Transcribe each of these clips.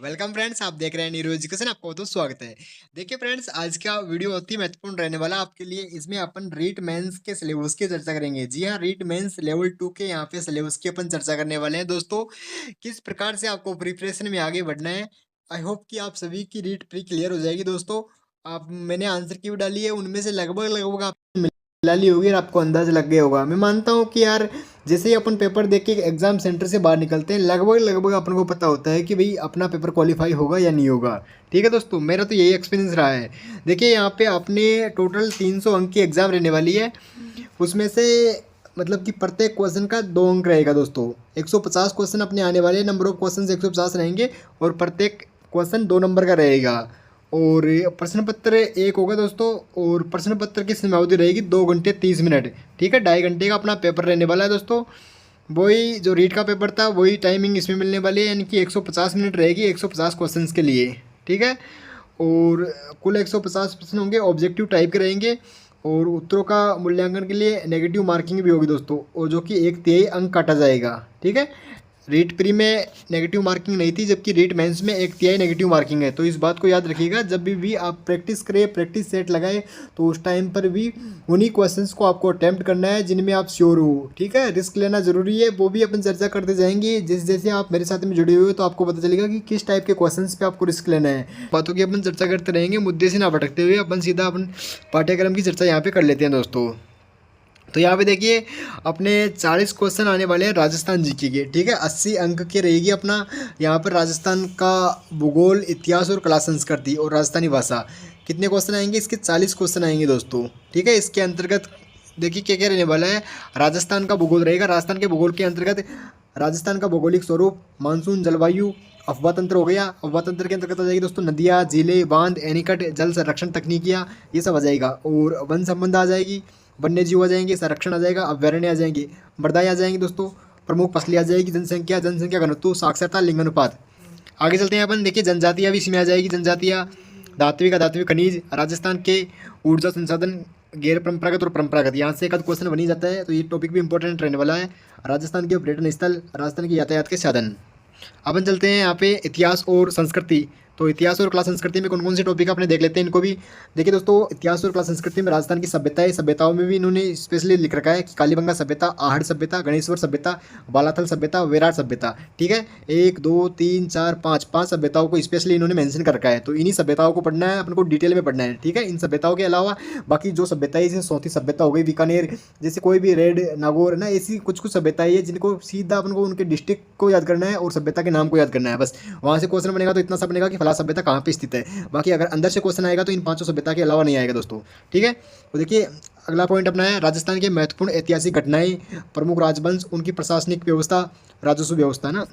Welcome friends, आप देख रहे हैं नीरू एजुकेशन। आपको बहुत स्वागत है। देखिए फ्रेंड्स, आज का वीडियो बहुत ही महत्वपूर्ण रहने वाला आपके लिए। इसमें अपन रीट मेंस के सिलेबस की चर्चा करेंगे। जी हाँ, रीट मेंस लेवल 2 के यहाँ पे सिलेबस की अपन चर्चा करने वाले हैं दोस्तों। किस प्रकार से आपको प्रिपरेशन में आगे बढ़ना है। आई होप कि आप सभी की रीट प्री क्लियर हो जाएगी दोस्तों। आप मैंने आंसर की भी डाली है, उनमें से लगभग लगभग आप मिला ली होगी और आपको अंदाजा लग गया होगा। मैं मानता हूँ कि यार जैसे ही अपन पेपर देख के एग्जाम सेंटर से बाहर निकलते हैं, लगभग लगभग अपन को पता होता है कि भाई अपना पेपर क्वालिफाई होगा या नहीं होगा। ठीक है दोस्तों, मेरा तो यही एक्सपीरियंस रहा है। देखिए यहाँ पे अपने टोटल 300 अंक की एग्ज़ाम रहने वाली है। उसमें से मतलब कि प्रत्येक क्वेश्चन का 2 अंक रहेगा दोस्तों। 150 क्वेश्चन अपने आने वाले, नंबर ऑफ क्वेश्चन 150 रहेंगे और प्रत्येक क्वेश्चन 2 नंबर का रहेगा। और प्रश्न पत्र एक होगा दोस्तों, और प्रश्न पत्र की समयावधि रहेगी 2 घंटे 30 मिनट। ठीक है, 2.5 घंटे का अपना पेपर रहने वाला है दोस्तों। वही जो रीट का पेपर था वही टाइमिंग इसमें मिलने वाली है, यानी कि 150 मिनट रहेगी 150 क्वेश्चंस के लिए। ठीक है, और कुल 150 प्रश्न होंगे, ऑब्जेक्टिव टाइप के रहेंगे। और उत्तरों का मूल्यांकन के लिए नेगेटिव मार्किंग भी होगी दोस्तों, और जो कि 1/3 अंक काटा जाएगा। ठीक है, रीट प्री में नेगेटिव मार्किंग नहीं थी, जबकि रीट मेंस में 1/3 नेगेटिव मार्किंग है। तो इस बात को याद रखिएगा, जब भी आप प्रैक्टिस करें, प्रैक्टिस सेट लगाए, तो उस टाइम पर भी उन्हीं क्वेश्चंस को आपको अटैम्प्ट करना है जिनमें आप श्योर हो। ठीक है, रिस्क लेना जरूरी है, वो भी अपन चर्चा करते जाएंगे। जैसे जैसे आप मेरे साथ में जुड़े हुए हो तो आपको पता चलेगा कि किस टाइप के क्वेश्चंस पे आपको रिस्क लेना है। बातों की अपन चर्चा करते रहेंगे, मुद्दे से ना भटकते हुए अपन सीधा अपन पाठ्यक्रम की चर्चा यहाँ पे कर लेते हैं दोस्तों। तो यहाँ पे देखिए अपने 40 क्वेश्चन आने वाले हैं राजस्थान जीके के। ठीक है, 80 अंक के रहेगी अपना यहाँ पर राजस्थान का भूगोल, इतिहास और कला संस्कृति और राजस्थानी भाषा। कितने क्वेश्चन आएंगे इसके? 40 क्वेश्चन आएंगे दोस्तों। ठीक है, इसके अंतर्गत देखिए क्या क्या रहने वाला है। राजस्थान का भूगोल रहेगा। राजस्थान के भूगोल के अंतर्गत राजस्थान का भौगोलिक स्वरूप, मानसून, जलवायु, अफवाह तंत्र हो गया। अफवाह तंत्र के अंतर्गत आ जाएगी दोस्तों नदियाँ, झीलें, बांध, एनीकट, जल संरक्षण तकनीकियाँ, ये सब आ जाएगा। और वन संबंध आ जाएगी, वन्य जीव आ जाएंगे, संरक्षण आ जाएगा, अभ्यारण्य आ जाएंगे, मृदाएँ आ जाएंगी दोस्तों, प्रमुख फसलें आ जाएगी, जनसंख्या, जनसंख्या घनत्व, साक्षरता, लिंगानुपात। आगे चलते हैं अपन, देखिए जनजातियाँ भी इसमें आ जाएगी। जनजातियाँ, धात्विक अधात्विक खनिज, राजस्थान के ऊर्जा संसाधन, गैर परंपरागत और परंपरागत, यहाँ से एक आध क्वेश्चन बन ही जाता है, तो ये टॉपिक भी इंपॉर्टेंट रहने वाला है। राजस्थान के पर्यटन स्थल, राजस्थान के यातायात के साधन। अपन चलते हैं यहाँ पे इतिहास और संस्कृति। तो इतिहास और कला संस्कृति में कौन कौन से टॉपिक आपने देख लेते हैं इनको भी। देखिए दोस्तों, इतिहास और कला संस्कृति में राजस्थान की सभ्यताएं, सभ्यताओं में भी इन्होंने स्पेशली लिख रखा है कि कालीबंगा सभ्यता, आहड़ सभ्यता, गणेश्वर सभ्यता, बालाथल सभ्यता, विराट सभ्यता। ठीक है, 1 2 3 4 5 सभ्यताओं को स्पेशली इन्होंने मेंशन कर रखा है। तो इन्हीं सभ्यताओं को पढ़ना है अपन को, डिटेल में पढ़ना है। ठीक है, इन सभ्यताओं के अलावा बाकी जो सभ्यताएं, जैसे सौती सभ्यता हो गई, बीकानेर, जैसे कोई भी रेड नागौर ना, ऐसी कुछ कुछ सभ्यताएं हैं जिनको सीधा अपन को उनके डिस्ट्रिक्ट को याद करना है और सभ्यता के नाम को याद करना है बस। वहाँ से क्वेश्चन बनेगा तो इतना सा बनेगा कि फला सभ्यता कहाँ पे स्थित है। बाकी अगर अंदर से क्वेश्चन आएगा तो इन 5 सभ्यता के अलावा नहीं आएगा दोस्तों। ठीक है, तो देखिए अगला पॉइंट अपना है राजस्थान के महत्वपूर्ण ऐतिहासिक घटनाएं, प्रमुख राजवंश, उनकी प्रशासनिक व्यवस्था, राजस्व व्यवस्था ना।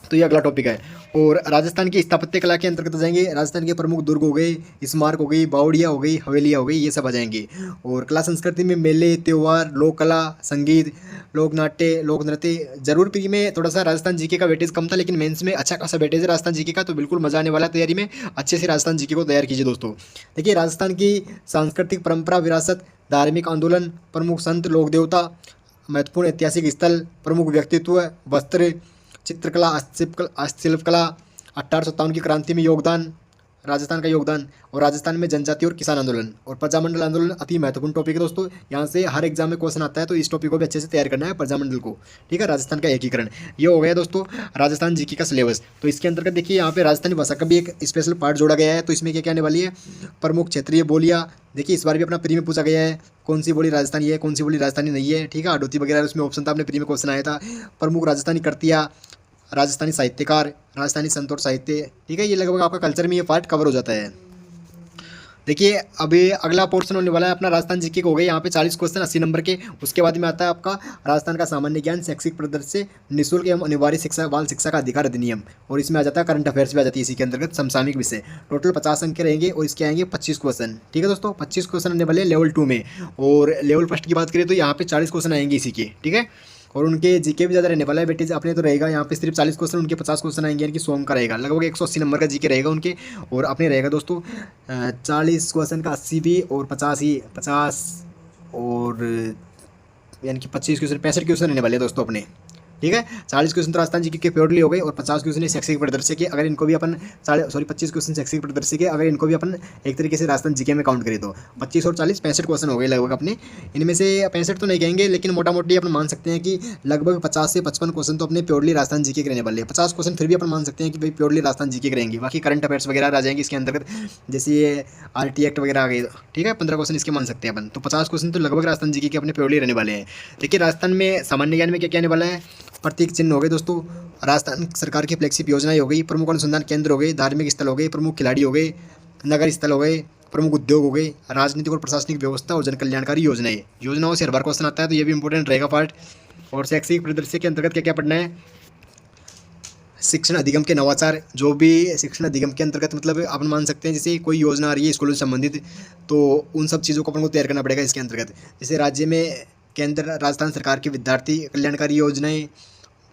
तो ये अगला टॉपिक है। और राजस्थान की स्थापत्य कला के अंतर्गत आ जाएंगे राजस्थान के प्रमुख दुर्ग हो गए, स्मारक हो गई, बावड़िया हो गई, हवेलियाँ हो गई, ये सब आ जाएंगे। और कला संस्कृति में मेले, त्योहार, लोक कला, संगीत, लोक नाट्य, लोक नृत्य। जरूर प्री में थोड़ा सा राजस्थान जीके का वेटेज कम था, लेकिन मेंस में अच्छा खासा वेटेज है राजस्थान जीके का, तो बिल्कुल मजा आने वाला है तैयारी में। अच्छे से राजस्थान जीके को तैयार कीजिए दोस्तों। देखिए राजस्थान की सांस्कृतिक परंपरा, विरासत, धार्मिक आंदोलन, प्रमुख संत, लोक देवता, महत्वपूर्ण ऐतिहासिक स्थल, प्रमुख व्यक्तित्व, वस्त्र, चित्रकला, हस्तशिल्पकला, 1857 की क्रांति में योगदान, राजस्थान का योगदान, और राजस्थान में जनजाति और किसान आंदोलन और प्रजामंडल आंदोलन अति महत्वपूर्ण टॉपिक है दोस्तों। यहाँ से हर एग्जाम में क्वेश्चन आता है, तो इस टॉपिक को भी अच्छे से तैयार करना है, प्रजामंडल को। ठीक है, राजस्थान का एकीकरण। ये हो गया दोस्तों राजस्थान जीके का सिलेबस। तो इसके अंतर्गत देखिए यहाँ पे राजस्थानी भाषा का भी एक स्पेशल पार्ट जोड़ा गया है। तो इसमें क्या क्या आने वाली है? प्रमुख क्षेत्रीय बोलियाँ। देखिए इस बार भी अपना प्री में पूछा गया है कौन सी बोली राजस्थानी है, कौन सी बोली राजस्थानी नहीं है। ठीक है, आडोती वगैरह उसमें ऑप्शन था, अपने प्री में क्वेश्चन आया था। प्रमुख राजस्थानी कृतियाँ, राजस्थानी साहित्यकार, राजस्थानी संत और साहित्य। ठीक है, ये लगभग आपका कल्चर में ये पार्ट कवर हो जाता है। देखिए अभी अगला पोर्शन होने वाला है अपना राजस्थान जीके को हो गए यहाँ पे 40 क्वेश्चन 80 नंबर के। उसके बाद में आता है आपका राजस्थान का सामान्य ज्ञान, शैक्षिक प्रदर्शन, निःशुल्क एवं अनिवार्य शिक्षा, बाल शिक्षा का अधिकार अधिनियम, और इसमें आ जाता है करंट अफेयर्स भी आ जाती है इसी के अंतर्गत, समसामयिक विषय। टोटल 50 अंक के रहेंगे और इसके आएंगे 25 क्वेश्चन। ठीक है दोस्तों, 25 क्वेश्चन आने वाले लेवल 2 में। और लेवल फर्स्ट की बात करें तो यहाँ पे 40 क्वेश्चन आएंगे इसी के। ठीक है, और उनके जीके भी ज़्यादा रहने वाला है बेटे, अपने तो रहेगा यहाँ पे सिर्फ 40 क्वेश्चन, उनके 50 क्वेश्चन आएंगे, यानी कि 100 का रहेगा, लगभग 180 नंबर का जीके रहेगा उनके। और अपने रहेगा दोस्तों 40 क्वेश्चन का 80 भी और 50 ही 50 और यानी कि 25 क्वेश्चन 65 क्वेश्चन रहने वाले हैं दोस्तों अपने। ठीक है। 40 क्वेश्चन तो राजस्थान जीके के प्योरली हो गए और 50 क्वेश्चन शैक्षिक परिदृश्य के, अगर इनको भी अपन 25 क्वेश्चन शैक्षिक परिदृश्य के, अगर इनको भी अपन एक तरीके से राजस्थान जीके में काउंट करें तो 25 और 40 65 क्वेश्चन हो गए लगभग अपने। इनमें से 65 तो नहीं कहेंगे, लेकिन मोटा मोटी अपन मान सकते हैं कि लगभग 50 से 55 क्वेश्चन तो अपने प्योरली राजस्थान जीके के रहने वाले हैं। 50 क्वेश्चन फिर भी अपन मान सकते हैं कि भाई प्योरली राजस्थान जीके के रहेंगे, बाकी करंट अफेयर्स वगैरह आ जाएंगे इसके अंतर्गत, जैसे ये RT एक्ट वगैरह आ गए, ठीक है। 15 क्वेश्चन इसके मान सकते हैं अपन, तो 50 क्वेश्चन तो लगभग राजस्थान जीके के अपने प्योरली रहने वाले हैं। देखिए राजस्थान में सामान्य ज्ञान में क्या क्या आने वाला है, प्रतीक चिन्ह हो गए दोस्तों, राजस्थान सरकार की फ्लैगशिप योजनाएं हो गई, प्रमुख अनुसंधान केंद्र हो गए, धार्मिक स्थल हो गए, प्रमुख खिलाड़ी हो गए, नगर स्थल हो गए, प्रमुख उद्योग हो गए, राजनीतिक और प्रशासनिक व्यवस्था और जन कल्याणकारी योजनाएं। योजनाओं से हर बार क्वेश्चन आता है, तो ये भी इंपॉर्टेंट रहेगा पार्ट। और शैक्षिक परिदृश्य के अंतर्गत क्या क्या पढ़ना है, शिक्षण अधिगम के नवाचार, जो भी शिक्षण अधिगम के अंतर्गत मतलब अपन मान सकते हैं जैसे कोई योजना आ रही है स्कूलों से संबंधित, तो उन सब चीज़ों को अपन को तैयार करना पड़ेगा इसके अंतर्गत। जैसे राज्य में केंद्र राजस्थान सरकार की विद्यार्थी कल्याणकारी योजनाएं,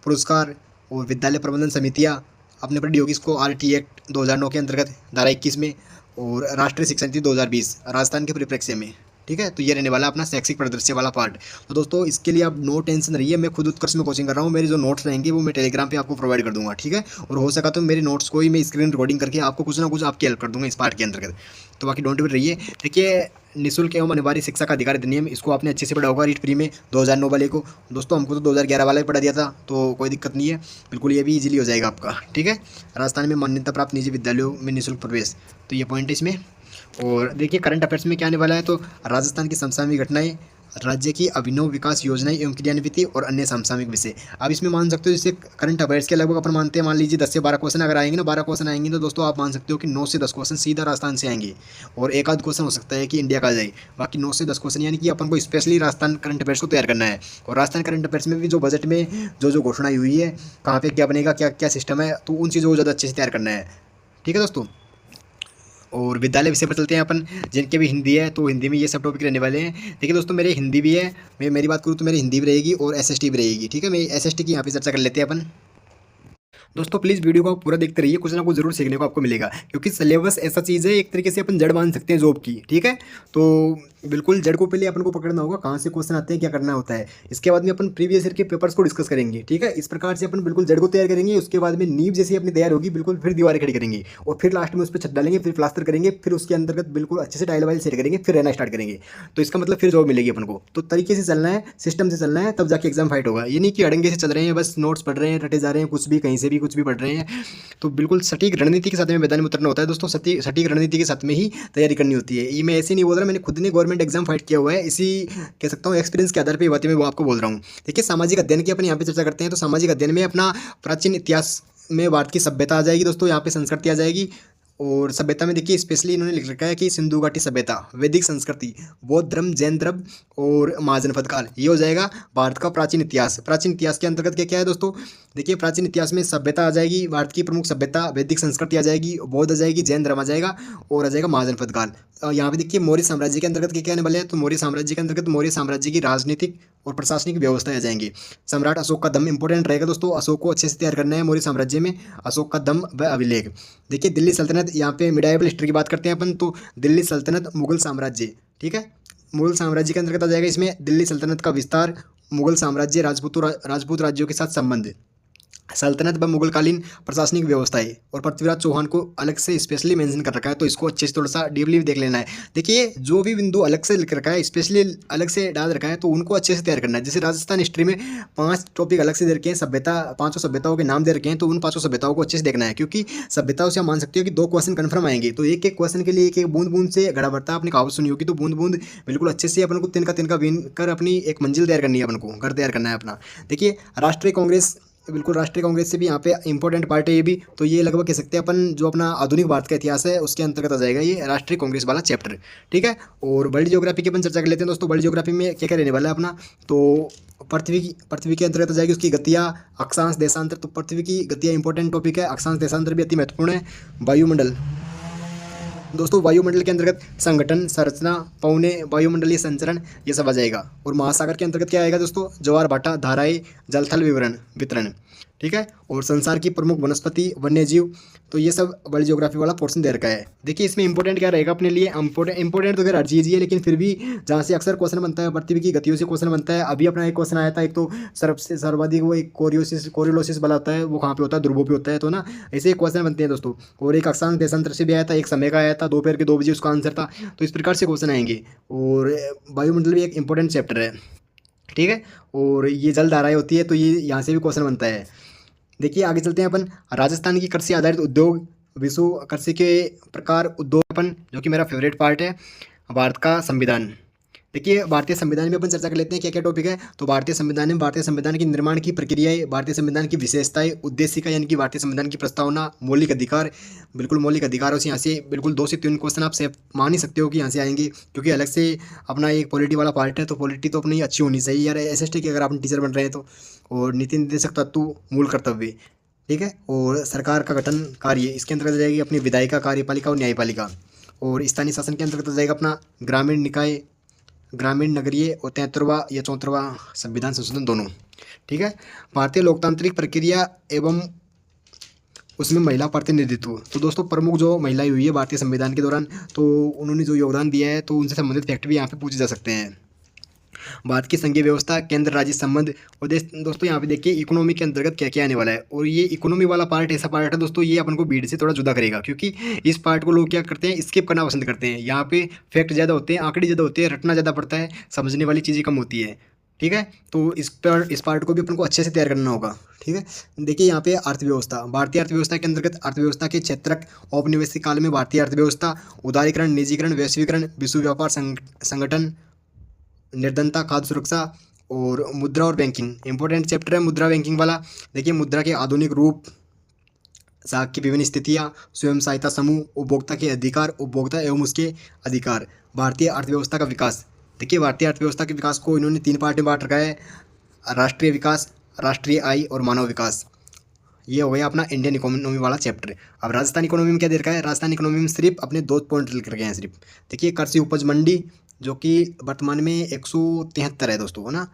पुरस्कार और विद्यालय प्रबंधन समितियां आपने पढ़ी होगी इसको, RT एक्ट 2009 के अंतर्गत धारा 21 में, और राष्ट्रीय शिक्षा नीति 2020 राजस्थान के परिप्रेक्ष्य में, ठीक है। तो ये रहने वाला अपना शैक्षिक परिदृश्य वाला पार्ट। तो दोस्तों इसके लिए आप नो टेंशन रहिए, मैं खुद उत्कर्ष में कोचिंग कर रहा हूँ, मेरे जो नोट्स रहेंगे वो मैं टेलीग्राम पे आपको प्रोवाइड कर दूंगा, ठीक है। और हो सका तो मेरे नोट्स को ही मैं स्क्रीन रिकॉर्डिंग करके आपको कुछ ना कुछ आपकी हेल्प कर दूंगा इस पार्ट के अंतर्गत। तो बाकी डोंट वरी रहिए। देखिए निःशुल्क एवं अनिवार्य शिक्षा का अधिकार अधिनियम, इसको आपने अच्छे से पढ़ा होगा रीट प्री में 2009 वाले को। दोस्तों हमको तो 2011 वाला ही पढ़ा दिया था, तो कोई दिक्कत नहीं है, बिल्कुल ये भी इजीली हो जाएगा आपका, ठीक है। राजस्थान में मान्यता प्राप्त निजी विद्यालयों में निःशुल्क प्रवेश, तो ये पॉइंट है इसमें। और देखिए करंट अफेयर्स में क्या आने वाला है, तो राजस्थान की समसामयिक घटनाएं, राज्य की अभिनव विकास योजनाएं एवं क्रियान्विति और अन्य समसामयिक विषय। अब इसमें मान सकते हो जैसे करंट अफेयर्स के लगभग अपन मानते हैं, मान लीजिए 10 से 12 क्वेश्चन अगर आएंगे ना, 12 क्वेश्चन आएंगे तो दोस्तों आप मान सकते हो कि 9 से 10 क्वेश्चन सीधा राजस्थान से आएंगे, और एक आध क्वेश्चन हो सकता है कि इंडिया का आ जाए, बाकी 9 से 10 क्वेश्चन, यानी कि अपन को स्पेशली राजस्थान करंट अफेयर्स को तैयार करना है। और राजस्थान करंट अफेयर्स में भी जो बजट में जो घोषणा हुई है, कहाँ पे क्या बनेगा, क्या क्या सिस्टम है, तो उन चीज़ों को ज़्यादा अच्छे से तैयार करना है, ठीक है दोस्तों। और विद्यालय विषय पर चलते हैं अपन, जिनके भी हिंदी है तो हिंदी में ये सब टॉपिक रहने वाले हैं। देखिए दोस्तों मेरे हिंदी भी है, मैं मेरी बात करूँ तो मेरी हिंदी भी रहेगी और SST भी रहेगी, ठीक है। मैं SST की यहाँ पे चर्चा कर लेते हैं अपन। दोस्तों प्लीज़ वीडियो को आप पूरा देखते रहिए, कुछ ना कुछ जरूर सीखने को आपको मिलेगा, क्योंकि सिलेबस ऐसा चीज़ है एक तरीके से अपन जड़ मान सकते हैं जॉब की, ठीक है। तो बिल्कुल जड़ को पहले अपन को पकड़ना होगा, कहाँ से क्वेश्चन आते हैं, क्या करना होता है। इसके बाद में अपन प्रीवियस ईयर के पेपर्स को डिस्कस करेंगे, ठीक है। इस प्रकार से अपन बिल्कुल जड़ को तैयार करेंगे, उसके बाद में नींव जैसी अपनी तैयार होगी, बिल्कुल फिर दीवारें खड़ी करेंगे, और फिर लास्ट में उस पर छत डालेंगे, फिर प्लास्टर करेंगे, फिर उसके अंतर्गत बिल्कुल अच्छे से टाइल वाइल सेट करेंगे, फिर रहना स्टार्ट करेंगे। तो इसका मतलब फिर जॉब मिलेगी अपन को। तो तरीके से चलना है, सिस्टम से चलना है, तब जाके एग्जाम फाइट होगा। ये नहीं कि अड़ंगे से चल रहे हैं, बस नोट्स पढ़ रहे हैं, रटे जा रहे हैं, कुछ भी कहीं से भी कुछ भी पढ़ रहे हैं। तो बिल्कुल सटीक रणनीति के साथ में मैदान में उतरना होता है दोस्तों, सटीक रणनीति के साथ में ही तैयारी करनी होती है। ये मैं ऐसे नहीं बोल रहा, मैंने खुद ने गवर्नमेंट एग्जाम फाइट किया हुआ है, इसी कह सकता हूँ एक्सपीरियंस के आधार पर ये बातें मैं वो आपको बोल रहा हूँ। देखिए सामाजिक अध्ययन की अपन यहाँ पे चर्चा करते हैं, तो सामाजिक अध्ययन में अपना प्राचीन इतिहास में भारत की सभ्यता आ जाएगी दोस्तों, यहाँ पे संस्कृति आ जाएगी। और सभ्यता में देखिए स्पेशली इन्होंने लिख रखा है कि सिंधु घाटी सभ्यता, वैदिक संस्कृति, बौद्ध धर्म, जैन धर्म और महाजनपद काल, ये हो जाएगा भारत का प्राचीन इतिहास। प्राचीन इतिहास के अंतर्गत क्या क्या है दोस्तों, देखिए प्राचीन इतिहास में सभ्यता आ जाएगी, भारत की प्रमुख सभ्यता, वैदिक संस्कृति आ जाएगी, बौद्ध आ जाएगी, जैन धर्म आ जाएगा, और आ जाएगा महाजनपद काल। यहाँ पे देखिए मौर्य साम्राज्य के अंतर्गत क्या क्या आने वाले हैं, तो मौर्य साम्राज्य के अंतर्गत मौर्य साम्राज्य की राजनीतिक और प्रशासनिक व्यवस्था आ जाएंगी। सम्राट अशोक का दम इंपॉर्टेंट रहेगा दोस्तों, अशोक को अच्छे से तैयार करना है मौर्य साम्राज्य में, अशोक का दम व अभिलेख। देखिए दिल्ली सल्तनत, यहाँ पे मिडाइवल हिस्ट्री की बात करते हैं अपन, तो दिल्ली सल्तनत, मुगल साम्राज्य, ठीक है। मुगल साम्राज्य के अंतर्गत आ जाएगा इसमें दिल्ली सल्तनत का विस्तार, मुगल साम्राज्य, राजपूत राज्यों के साथ संबंध, सल्तनत व मुगलकालीन प्रशासनिक व्यवस्थाएं, और पृथ्वीराज चौहान को अलग से स्पेशली मेंशन कर रखा है, तो इसको अच्छे से थोड़ा सा डीपली देख लेना है। देखिए जो भी बिंदु अलग से लिख रखा है, स्पेशली अलग से डाल रखा है, तो उनको अच्छे से तैयार करना है। जैसे राजस्थान हिस्ट्री में 5 टॉपिक अलग से दे रखे हैं, सभ्यता, 5 सभ्यताओं के नाम दे रखे हैं, तो उन 5 सभ्यताओं को अच्छे से देखना है, क्योंकि सभ्यताओं से आप मान सकते हो कि 2 क्वेश्चन कन्फर्म आएंगे, तो एक एक क्वेश्चन के लिए एक एक बूंद बूंद से घड़ा भरता है। आपने कहावत सुनी होगी, तो बूंद बूंद बिल्कुल अच्छे से अपन को तिनका बीन कर अपनी एक मंजिल तैयार करनी है, अपन को घर तैयार करना है अपना। देखिए राष्ट्रीय कांग्रेस, बिल्कुल राष्ट्रीय कांग्रेस से भी यहाँ पे इंपॉर्टेंट पार्ट है ये भी, तो ये लगभग कह सकते हैं अपन जो अपना आधुनिक भारत का इतिहास है उसके अंतर्गत आ जाएगा ये राष्ट्रीय कांग्रेस वाला चैप्टर, ठीक है। और वर्ल्ड ज्योग्राफी की अपन चर्चा कर लेते हैं दोस्तों। वर्ल्ड ज्योग्राफी में क्या क्या रहने वाला है अपना, तो पृथ्वी के अंतर्गत आ जाएगी उसकी गतियाँ, अक्षांश, देशांतर। तो पृथ्वी की गतियाँ इंपॉर्टेंट टॉपिक है, अक्षांश देशांतर भी अति महत्वपूर्ण है। वायुमंडल दोस्तों, वायुमंडल के अंतर्गत संगठन, संरचना, पौने, वायुमंडलीय संचरण, ये सब आ जाएगा। और महासागर के अंतर्गत क्या आएगा दोस्तों, ज्वार भाटा, धाराएं, जलथल वितरण। ठीक है। और संसार की प्रमुख वनस्पति, वन्यजीव, तो ये सब वर्ल्ड ज्योग्राफी वाला पोर्शन दे रखा है। देखिए इसमें इंपॉर्टेंट क्या रहेगा अपने लिए, इंपॉर्टेंट तो खैर हर चीज़ ही है, लेकिन फिर भी जहाँ से अक्सर क्वेश्चन बनता है पृथ्वी की गतियों से क्वेश्चन बनता है। अभी अपना एक क्वेश्चन आया था, एक तो सर्वाधिक वो एक कोरियोलोसिस वाला होता है, वो कहाँ पे होता है, ध्रुवों पे होता है, तो ना ऐसे क्वेश्चन बनते हैं दोस्तों। और एक अक्षांश देशांतर से भी आया था, एक समय का आया था, दोपहर के 2 बजे उसका आंसर था। तो इस प्रकार से क्वेश्चन आएंगे। और वायुमंडल भी एक इंपॉर्टेंट चैप्टर है, ठीक है। और ये जल धाराएं होती है, तो ये यहाँ से भी क्वेश्चन बनता है। देखिए आगे चलते हैं अपन, राजस्थान की कृषि आधारित उद्योग, विश्व कृषि के प्रकार, उद्योग अपन, जो कि मेरा फेवरेट पार्ट है, भारत का संविधान। देखिए भारतीय संविधान में अपन चर्चा कर लेते हैं क्या क्या टॉपिक है। तो भारतीय संविधान में भारतीय संविधान की निर्माण की प्रक्रियाएं, भारतीय संविधान की विशेषताएं, उद्देशिका यानी कि भारतीय संविधान की प्रस्तावना, मौलिक अधिकार, बिल्कुल मौलिक अधिकारों से यहाँ से बिल्कुल 2 से 3 क्वेश्चन आप सेफ मान ही सकते हो कि यहाँ से आएंगे, क्योंकि अलग से अपना एक पॉलिटी वाला पार्ट है, तो पॉलिटी तो अपनी अच्छी होनी चाहिए यार, SST की अगर आप टीचर बन रहे हैं तो। और नीति निर्देशक तत्व, मूल कर्तव्य, ठीक है। और सरकार का गठन कार्य, इसके अंतर्गत जाएगी अपनी विधायिका, कार्यपालिका और न्यायपालिका। और स्थानीय शासन के अंतर्गत जाएगा अपना ग्रामीण निकाय, ग्रामीण, नगरीय, और 73वां या 74वां संविधान संशोधन दोनों, ठीक है। भारतीय लोकतांत्रिक प्रक्रिया एवं उसमें महिला प्रतिनिधित्व, तो दोस्तों प्रमुख जो महिलाएं हुई है भारतीय संविधान के दौरान, तो उन्होंने जो योगदान दिया है, तो उनसे संबंधित फैक्ट भी यहाँ पे पूछे जा सकते हैं। भारत की संघीय व्यवस्था, केंद्र राज्य संबंध। और दोस्तों यहाँ पे देखिए इकोनॉमी के अंतर्गत क्या क्या आने वाला है। और ये इकोनॉमी वाला पार्ट ऐसा पार्ट है दोस्तों, ये अपन को भीड़ से थोड़ा जुदा करेगा, क्योंकि इस पार्ट को लोग क्या करते हैं, स्किप करना पसंद करते हैं। यहाँ पे फैक्ट ज़्यादा होते हैं, आंकड़े ज़्यादा होते हैं, रटना ज़्यादा पड़ता है, समझने वाली चीज़ें कम होती है, ठीक है। तो इस पार्ट को भी अपन को अच्छे से तैयार करना होगा, ठीक है। देखिए यहाँ पे अर्थव्यवस्था, भारतीय अर्थव्यवस्था के अंतर्गत अर्थव्यवस्था के क्षेत्रक, औपनिवेशिक काल में भारतीय अर्थव्यवस्था, उदारीकरण, निजीकरण, वैश्वीकरण, विश्व व्यापार संगठन, निर्धनता, खाद्य सुरक्षा, और मुद्रा और बैंकिंग। इंपॉर्टेंट चैप्टर है मुद्रा बैंकिंग वाला। देखिए मुद्रा के आधुनिक रूप, साख की विभिन्न स्थितियाँ, स्वयं सहायता समूह, उपभोक्ता के अधिकार, उपभोक्ता एवं उसके अधिकार, भारतीय अर्थव्यवस्था का विकास। देखिए भारतीय अर्थव्यवस्था के विकास को इन्होंने 3 पार्ट में बांट रखा है, राष्ट्रीय विकास, राष्ट्रीय आय और मानव विकास। ये हो गया अपना इंडियन इकोनॉमी वाला चैप्टर। अब राजस्थान इकोनॉमी में क्या दे रखा है, राजस्थान इकोनॉमी में सिर्फ अपने 2 पॉइंट लिख रखे हैं सिर्फ। देखिए कृषि उपज मंडी, जो कि वर्तमान में 173 है दोस्तों, है ना,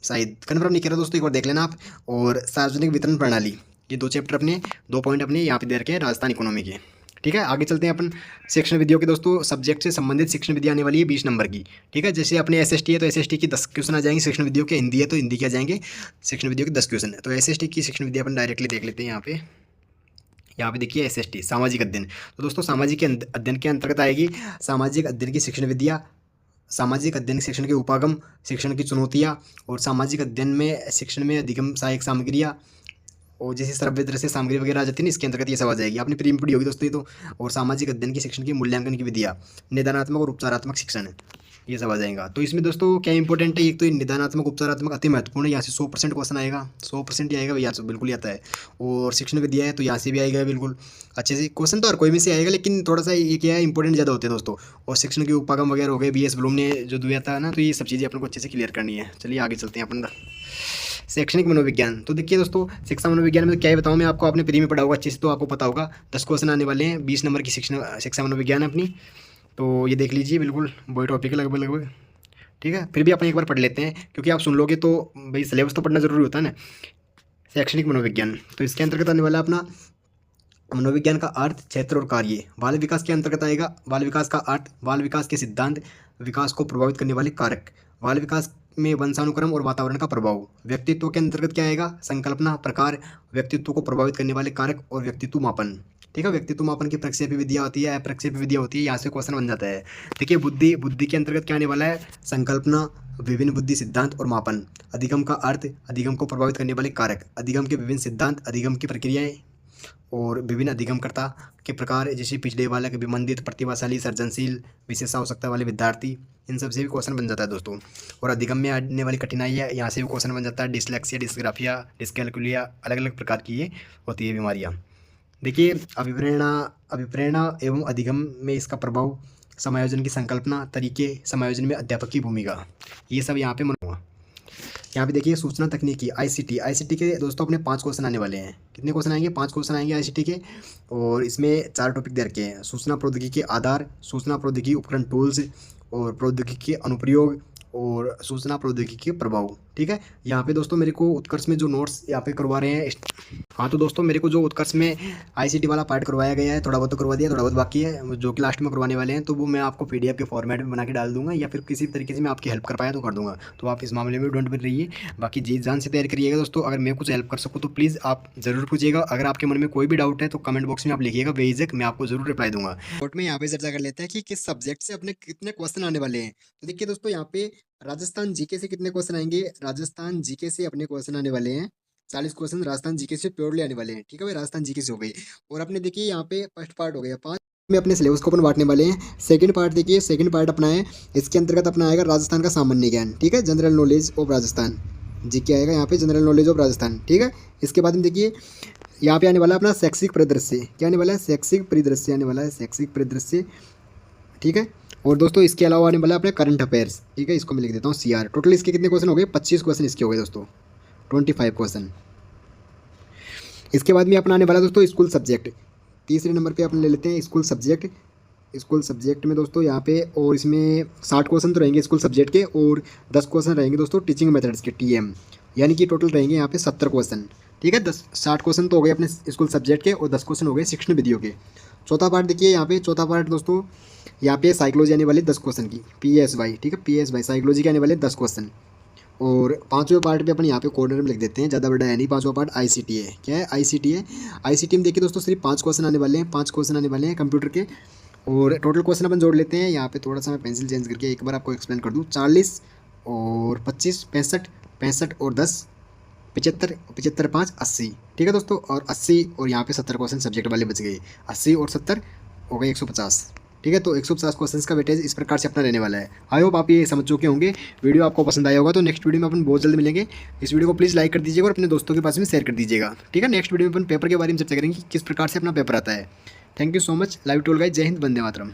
शायद कन्फर्म नहीं करा दोस्तों, एक बार देख लेना आप। और सार्वजनिक वितरण प्रणाली, ये 2 चैप्टर अपने 2 पॉइंट अपने यहाँ पे दे रखे हैं राजस्थान इकोनॉमी के, ठीक है। आगे चलते हैं अपन शिक्षण विधियों के दोस्तों, सब्जेक्ट से संबंधित शिक्षण विधि आने वाली है 20 नंबर की, ठीक है। जैसे अपने SST है तो SST की 10 क्वेश्चन आ जाएंगे शिक्षण विधियों के, हिंदी है तो हिंदी के आ जाएंगे, शिक्षण विधियों के 10 क्वेश्चन है। तो SST की शिक्षण विधि अपन डायरेक्टली देख लेते हैं यहाँ पे। यहाँ पे देखिए SST सामाजिक अध्ययन, तो दोस्तों सामाजिक अध्ययन के अंतर्गत आएगी सामाजिक अध्ययन की शिक्षण विधियाँ, सामाजिक अध्ययन शिक्षण के उपागम, शिक्षण की चुनौतियाँ, और सामाजिक अध्ययन में शिक्षण में अधिगम सहायक सामग्रियाँ, और जैसे श्रव्य दृश्य सामग्री वगैरह आ जाती है ना, इसके अंतर्गत ये सब आ जाएगी, आपने प्री में पढ़ी होगी दोस्तों ये तो। और सामाजिक अध्ययन की शिक्षण की मूल्यांकन की विधियाँ, निदानात्मक और उपचारात्मक शिक्षण, ये सब आ जाएगा। तो इसमें दोस्तों क्या इंपॉर्टेंट है, एक तो निदानात्मक उपचारात्मक अति महत्वपूर्ण है, यहाँ से 100% क्वेश्चन आएगा, 100% ही आएगा भैया, तो बिल्कुल ही आता है। और शिक्षण विद्या है तो यहाँ से भी आएगा बिल्कुल अच्छे से क्वेश्चन, तो हर कोई में से आएगा, लेकिन थोड़ा सा ये क्या है इंपॉर्टेंट ज़्यादा होते हैं दोस्तों। और शिक्षण के उपागम वगैरह हो गए, BS ब्लूम ने जो दिया था ना, तो ये सब चीज़ें अपन को अच्छे से क्लियर करनी है। चलिए आगे चलते हैं अपन शैक्षणिक मनोविज्ञान। तो देखिए दोस्तों शिक्षा मनोविज्ञान में क्या ही बताऊँ मैं आपको, आपने प्री में पढ़ा होगा अच्छे से, तो आपको पता होगा 10 क्वेश्चन आने वाले हैं, 20 नंबर की शिक्षा मनोविज्ञान है अपनी। तो ये देख लीजिए बिल्कुल वही टॉपिक है लगभग लगभग, ठीक है। फिर भी अपन एक बार पढ़ लेते हैं, क्योंकि आप सुन लोगे तो भाई सिलेबस तो पढ़ना जरूरी होता है ना। शैक्षणिक मनोविज्ञान, तो इसके अंतर्गत आने वाला अपना मनोविज्ञान का अर्थ, क्षेत्र और कार्य। बाल विकास के अंतर्गत आएगा बाल विकास का अर्थ, बाल विकास के सिद्धांत, विकास को प्रभावित करने वाले कारक, बाल विकास में वंशानुक्रम और वातावरण का प्रभाव। व्यक्तित्व के अंतर्गत क्या आएगा, संकल्पना, प्रकार, व्यक्तित्व को प्रभावित करने वाले कारक और व्यक्तित्व मापन, ठीक है। व्यक्तित्व मापन की प्रक्षेप्य विधियाँ होती है, अप्रक्षेप्य विधियाँ होती है, यहाँ से क्वेश्चन बन जाता है। देखिए बुद्धि के अंतर्गत क्या आने वाला है, संकल्पना, विभिन्न बुद्धि सिद्धांत और मापन। अधिगम का अर्थ, अधिगम को प्रभावित करने वाले कारक, अधिगम के विभिन्न सिद्धांत, अधिगम की प्रक्रियाएं और विभिन्न अधिगमकर्ता के प्रकार, जैसे पिछड़े बालक, विमंदित, प्रतिभाशाली, सर्जनशील, विशेष आवश्यकता वाले विद्यार्थी, इन सब से भी क्वेश्चन बन जाता है दोस्तों। और अधिगम में आने वाली कठिनाई है, यहाँ से भी क्वेश्चन बन जाता है। डिसलेक्सिया, डिस्ग्राफिया, डिस्कैलकुलिया, अलग अलग प्रकार की ये होती है बीमारियाँ। देखिए अभिप्रेरणा एवं अधिगम में इसका प्रभाव, समायोजन की संकल्पना, तरीके, समायोजन में अध्यापक की भूमिका, ये सब यहाँ पे हुआ। यहाँ पे देखिए सूचना तकनीकी, ICT के दोस्तों अपने 5 क्वेश्चन आने वाले हैं। कितने क्वेश्चन आएंगे, 5 क्वेश्चन आएंगे ICT के। और इसमें 4 टॉपिक दे रखे हैं, सूचना प्रौद्योगिकी के आधार, सूचना प्रौद्योगिकी उपकरण टूल्स, और प्रौद्योगिकी के अनुप्रयोग, और सूचना प्रौद्योगिकी के प्रभाव। ठीक है, यहाँ पे दोस्तों मेरे को उत्कर्ष में जो नोट्स यहाँ पे करवा रहे हैं। हाँ तो दोस्तों मेरे को जो उत्कर्ष में आईसीटी वाला पार्ट करवाया गया है, थोड़ा बहुत तो करवा दिया, थोड़ा बहुत बाकी है जो कि लास्ट में करवाने वाले हैं, तो वो मैं आपको पीडीएफ के फॉर्मेट में बना के डाल दूंगा, या फिर किसी तरीके से मैं आपकी हेल्प कर पाया तो कर दूंगा। तो आप इस मामले में डोंट वरी रहिए, बाकी जी जान से तैयारी करिएगा दोस्तों। अगर मैं कुछ हेल्प कर सकूँ तो प्लीज़ आप ज़रूर पूछिएगा। अगर आपके मन में कोई भी डाउट है तो कमेंट बॉक्स में आप लिखिएगा, बेझिझक मैं आपको जरूर रिप्लाई दूंगा। कोर्ट में यहाँ पे चर्चा कर लेते हैं कि किस सब्जेक्ट से अपने कितने क्वेश्चन आने वाले हैं। तो देखिए दोस्तों, यहाँ पे राजस्थान जीके से कितने क्वेश्चन आएंगे। राजस्थान जीके से अपने क्वेश्चन आने वाले हैं 40 क्वेश्चन राजस्थान जीके से प्योरली आने वाले हैं। ठीक है भाई, राजस्थान जीके से हो गई। और अपने देखिए यहाँ पे फर्स्ट पार्ट हो गया 5 में अपने सिलेबस को अपन बांटने वाले हैं। सेकंड पार्ट देखिए, सेकंड पार्ट अपना है, इसके अंतर्गत अपना आएगा राजस्थान का सामान्य ज्ञान। ठीक है, general knowledge of Rajasthan GK आएगा यहाँ पे, जनरल नॉलेज ऑफ राजस्थान। ठीक है, इसके बाद में देखिए यहाँ पे आने वाला अपना शैक्षिक परिदृश्य। क्या आने वाला है, शैक्षिक परिदृश्य आने वाला है, शैक्षिक परिदृश्य। ठीक है, और दोस्तों इसके अलावा आने वाला अपने करंट अफेयर्स। ठीक है, इसको मैं लिख देता हूँ CR। टोटल इसके कितने क्वेश्चन हो गए, 25 क्वेश्चन इसके हो गए दोस्तों, 25 क्वेश्चन। इसके बाद में अपना आने वाला दोस्तों स्कूल सब्जेक्ट। तीसरे नंबर पे अपन ले लेते हैं स्कूल सब्जेक्ट। स्कूल सब्जेक्ट में दोस्तों यहाँ पे, और इसमें 60 क्वेश्चन तो रहेंगे स्कूल सब्जेक्ट के, और 10 क्वेश्चन रहेंगे दोस्तों टीचिंग मेथड्स के, TM, यानी कि टोटल रहेंगे यहाँ पे 70 क्वेश्चन। ठीक है, 60 क्वेश्चन तो हो गए अपने स्कूल सब्जेक्ट के, और 10 क्वेश्चन हो गए शिक्षण विधियों के। चौथा पार्ट देखिए यहाँ पे, चौथा पार्ट दोस्तों यहाँ पे साइकोलॉजी आने वाली 10 क्वेश्चन की, PSY। ठीक है, PSY साइकोलॉजी के आने वाले 10 क्वेश्चन। और पांचवें पार्ट पे अपन यहाँ पे कॉर्नर में लिख देते हैं, ज़्यादा बड़ा है नहीं। पांचवा पार्ट ICT है। क्या है, ICT है। ICT में देखिए दोस्तों सिर्फ 5 क्वेश्चन आने वाले हैं, 5 क्वेश्चन आने वाले हैं कंप्यूटर के। और टोटल क्वेश्चन अपन जोड़ लेते हैं यहाँ पे, थोड़ा सा मैं पेंसिल चेंज करके एक बार आपको एक्सप्लेन कर दूँ। 40 और 25 65, 65 और 10 75, 75 5 80। ठीक है दोस्तों, और 80 और यहाँ पे 70 क्वेश्चन सब्जेक्ट वाले बच गए। 80 और 70 हो गए 150। ठीक है, तो 150 क्वेश्चंस का वेटेज इस प्रकार से अपना रहने वाला है। आई होप आप ये समझ चुके होंगे। वीडियो आपको पसंद आया होगा, तो नेक्स्ट वीडियो में अपन बहुत जल्द मिलेंगे। इस वीडियो को प्लीज़ लाइक कर दीजिएगा और अपने दोस्तों के पास में शेयर कर दीजिएगा। ठीक है, नेक्स्ट वीडियो में अपन पेपर के बारे में चर्चा करेंगे कि किस प्रकार से अपना पेपर आता है। Thank you so much, love to all guys, जय हिंद, वंदे मातरम।